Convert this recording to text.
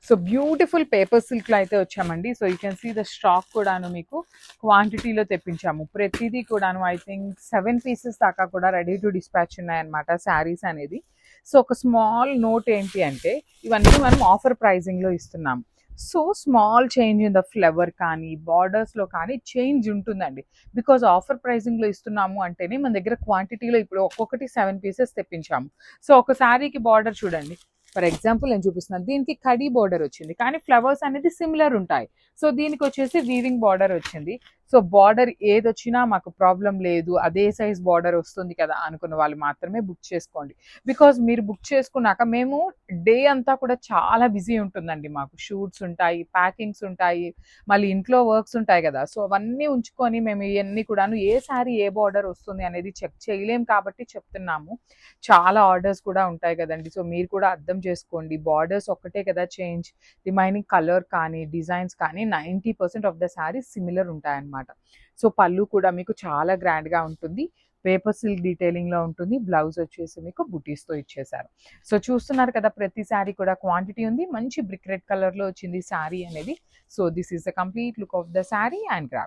So beautiful paper సిల్క్లో అయితే వచ్చామండి. So you can see the stock కూడాను మీకు క్వాంటిటీలో తెప్పించాము. ప్రతిదీ కూడాను ఐ థింక్ 7 పీసెస్ దాకా కూడా రెడీ టు డిస్పాచ్ ఉన్నాయన్నమాట శారీస్ అనేది. సో ఒక స్మాల్ నోట్ ఏంటి అంటే ఇవన్నీ మనం ఆఫర్ ప్రైజింగ్లో ఇస్తున్నాము. So small change in the flower కానీ బార్డర్స్లో కానీ చేంజ్ ఉంటుందండి. బికాజ్ ఆఫర్ ప్రైజింగ్లో ఇస్తున్నాము అంటేనే మన దగ్గర క్వాంటిటీలో ఇప్పుడు ఒక్కొక్కటి 7 పీసెస్ తెప్పించాము. సో ఒక శారీకి బార్డర్ చూడండి, ఫర్ ఎగ్జాంపుల్ నేను చూపిస్తున్నాను, దీనికి కడీ బార్డర్ వచ్చింది కానీ ఫ్లవర్స్ అనేది సిమిలర్ ఉంటాయి. సో దీనికి వచ్చేసి వీవింగ్ బార్డర్ వచ్చింది. సో బార్డర్ ఏది వచ్చినా మాకు ప్రాబ్లం లేదు, అదే సైజ్ బార్డర్ వస్తుంది కదా అనుకున్న వాళ్ళు మాత్రమే బుక్ చేసుకోండి. బికాజ్ మీరు బుక్ చేసుకున్నాక మేము డే అంతా కూడా చాలా బిజీ ఉంటుందండి. మాకు షూట్స్ ఉంటాయి, ప్యాకింగ్స్ ఉంటాయి, మళ్ళీ ఇంట్లో వర్క్స్ ఉంటాయి కదా. సో అవన్నీ ఉంచుకొని మేము ఇవన్నీ కూడాను ఏ శారీ ఏ బార్డర్ వస్తుంది అనేది చెక్ చేయలేం కాబట్టి చెప్తున్నాము. చాలా ఆర్డర్స్ కూడా ఉంటాయి కదండి. సో మీరు కూడా అర్థం చేసుకోండి, బార్డర్స్ ఒక్కటే కదా చేంజ్, రిమైనింగ్ కలర్ కానీ డిజైన్స్ కానీ 90% ఆఫ్ ద శారీస్ సిమిలర్ ఉంటాయన్నమాట. సో పళ్ళు కూడా మీకు చాలా గ్రాండ్గా ఉంటుంది, పేపర్ సిల్క్ డీటెయిలింగ్లో ఉంటుంది, బ్లౌజ్ వచ్చేసి మీకు బుటీస్తో ఇచ్చేసారు. సో చూస్తున్నారు కదా, ప్రతి శారీ కూడా క్వాంటిటీ ఉంది, మంచి బ్రిక్ రెడ్ కలర్లో వచ్చింది శారీ అనేది. So this is the complete look of the sari and grab.